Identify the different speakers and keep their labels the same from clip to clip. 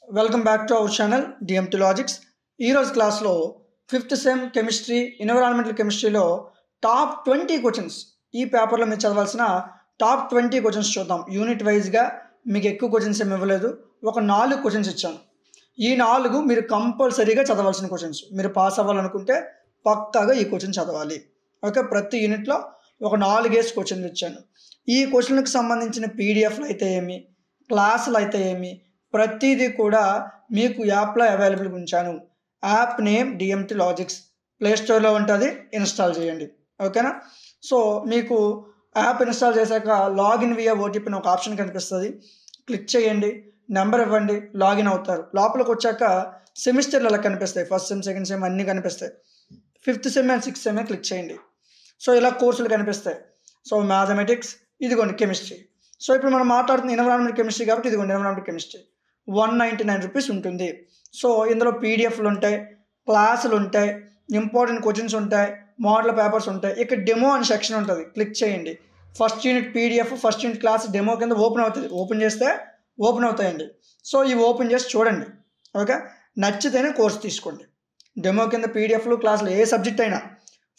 Speaker 1: Welcome back to our channel DMT logics. ఈరోజు క్లాస్లో 5th sem chemistry environmental కెమిస్ట్రీలో top 20 questions, ఈ పేపర్లో మీరు చదవాల్సిన టాప్ 20 క్వశ్చన్స్ చూద్దాం. యూనిట్ వైజ్గా మీకు ఎక్కువ క్వశ్చన్స్ ఏమి ఇవ్వలేదు, ఒక 4 క్వశ్చన్స్ ఇచ్చాను. ఈ 4 మీరు కంపల్సరీగా చదవాల్సిన క్వశ్చన్స్. మీరు పాస్ అవ్వాలనుకుంటే పక్కాగా ఈ క్వశ్చన్ చదవాలి. ఓకే, ప్రతి యూనిట్లో ఒక 4 క్వశ్చన్లు ఇచ్చాను. ఈ క్వశ్చన్లకు సంబంధించిన పీడిఎఫ్లు అయితే ఏమి, క్లాసులు అయితే ఏమి, ప్రతిదీ కూడా మీకు యాప్లో అవైలబుల్గా ఉంచాను. యాప్ నేమ్ డిఎంటీ లాజిక్స్, ప్లేస్టోర్లో ఉంటుంది, ఇన్స్టాల్ చేయండి. ఓకేనా? సో మీకు యాప్ ఇన్స్టాల్ చేశాక లాగిన్ వియా ఓటీపీ అని ఒక ఆప్షన్ కనిపిస్తుంది, క్లిక్ చేయండి, నెంబర్ ఇవ్వండి, లాగిన్ అవుతారు. లోపలికి వచ్చాక సెమిస్టర్లు అలా కనిపిస్తాయి, ఫస్ట్ సెమ్, సెకండ్ సెమ్ అన్నీ కనిపిస్తాయి. 5th sem and 6th sem click చేయండి. సో ఇలా కోర్సులు కనిపిస్తాయి. సో మ్యాథమెటిక్స్, ఇదిగోండి కెమిస్ట్రీ. సో ఇప్పుడు మనం మాట్లాడుతున్న ఎన్విరాన్మెంట్ కెమిస్ట్రీ కాబట్టి ఇదిగోండి ఎన్విరాన్మెంట్ కెమిస్ట్రీ 199 రూపీస్ ఉంటుంది. సో ఇందులో పీడిఎఫ్లు ఉంటాయి, క్లాసులు ఉంటాయి, ఇంపార్టెంట్ క్వశ్చన్స్ ఉంటాయి, మోడల్ పేపర్స్ ఉంటాయి. ఇక్కడ డెమో అని సెక్షన్ ఉంటుంది, క్లిక్ చేయండి. First unit PDF, first unit class demo కింద ఓపెన్ అవుతుంది. ఓపెన్ చేస్తే ఓపెన్ అవుతాయండి. సో ఇవి ఓపెన్ చేసి చూడండి. ఓకే, నచ్చితేనే కోర్స్ తీసుకోండి. డెమో కింద పీడిఎఫ్లు, క్లాసులు ఏ సబ్జెక్ట్ అయినా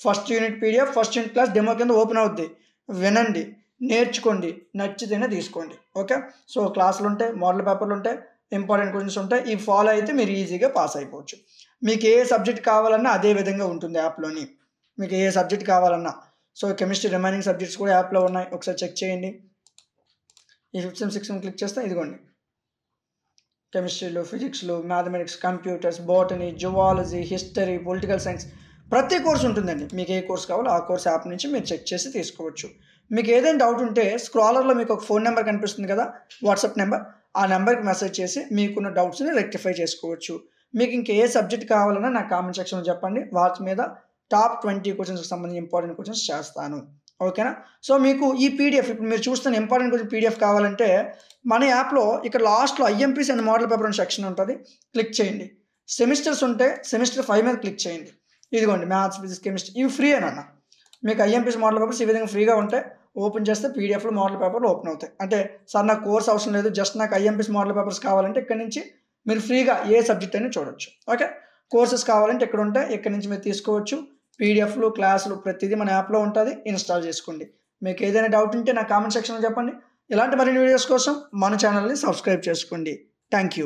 Speaker 1: first unit PDF, first unit class demo కింద ఓపెన్ అవుద్ది. వినండి, నేర్చుకోండి, నచ్చితేనే తీసుకోండి. ఓకే, సో క్లాసులు ఉంటాయి, మోడల్ పేపర్లు ఉంటాయి, ఇంపార్టెంట్ క్వశ్చన్స్ ఉంటాయి. ఇవి ఫాలో అయితే మీరు ఈజీగా పాస్ అయిపోవచ్చు. మీకు ఏ సబ్జెక్ట్ కావాలన్నా అదే విధంగా ఉంటుంది యాప్లోని. మీకు ఏ సబ్జెక్ట్ కావాలన్నా. సో కెమిస్ట్రీ రిమైనింగ్ సబ్జెక్ట్స్ కూడా యాప్లో ఉన్నాయి, ఒకసారి చెక్ చేయండి. ఈ 5th sem 6th sem click చేస్తే ఇదిగోండి కెమిస్ట్రీలో, ఫిజిక్స్లో, mathematics, computers, botany, zoology, history, political science, ప్రతి కోర్స్ ఉంటుందండి. మీకు ఏ కోర్స్ కావాలో ఆ కోర్స్ యాప్ నుంచి మీరు చెక్ చేసి తీసుకోవచ్చు. మీకు ఏదైనా డౌట్ ఉంటే స్క్రాలర్లో మీకు ఒక ఫోన్ నెంబర్ కనిపిస్తుంది కదా, వాట్సాప్ నెంబర్, ఆ నెంబర్కి మెసేజ్ చేసి మీకున్న డౌట్స్ని రెక్టిఫై చేసుకోవచ్చు. మీకు ఇంక ఏ సబ్జెక్ట్ కావాలన్నా నాకు కామెంట్ సెక్షన్లో చెప్పండి, వాటి మీద టాప్ 20 క్వశ్చన్స్కి సంబంధించి ఇంపార్టెంట్ క్వశ్చన్స్ చేస్తాను. ఓకేనా? సో మీకు ఈ పీడిఎఫ్, ఇప్పుడు మీరు చూస్తున్న ఇంపార్టెంట్ క్వశ్చన్ పీడిఎఫ్ కావాలంటే మన యాప్లో ఇక్కడ లాస్ట్లో ఐఎంపీస్ అండ్ మోడల్ పేపర్ అనే సెక్షన్ ఉంటుంది, క్లిక్ చేయండి. సెమిస్టర్స్ ఉంటే సెమిస్టర్ 5 మీద క్లిక్ చేయండి. ఇదిగోండి మ్యాథ్స్, ఫిజిక్స్, కెమిస్ట్రీ, ఇవి ఫ్రీ అన్న. మీకు ఐఎంపీస్ మోడల్ పేపర్స్ ఈ విధంగా ఫ్రీగా ఉంటాయి. ఓపెన్ చేస్తే పీడిఎఫ్లు, మోడల్ పేపర్లు ఓపెన్ అవుతాయి. అంటే సార్ నాకు కోర్స్ అవసరం లేదు, జస్ట్ నాకు ఐఎంపీస్ మోడల్ పేపర్స్ కావాలంటే ఇక్కడ నుంచి మీరు ఫ్రీగా ఏ సబ్జెక్ట్ అయినా చూడొచ్చు. ఓకే, కోర్సెస్ కావాలంటే ఇక్కడ ఉంటాయి, ఇక్కడ నుంచి మీరు తీసుకోవచ్చు. పీడిఎఫ్లు, క్లాసులు ప్రతిదీ మన యాప్లో ఉంటుంది, ఇన్స్టాల్ చేసుకోండి. మీకు ఏదైనా డౌట్ ఉంటే నా కామెంట్ సెక్షన్లో చెప్పండి. ఇలాంటి మరిన్ని వీడియోస్ కోసం మన ఛానల్ని సబ్స్క్రైబ్ చేసుకోండి. Thank you.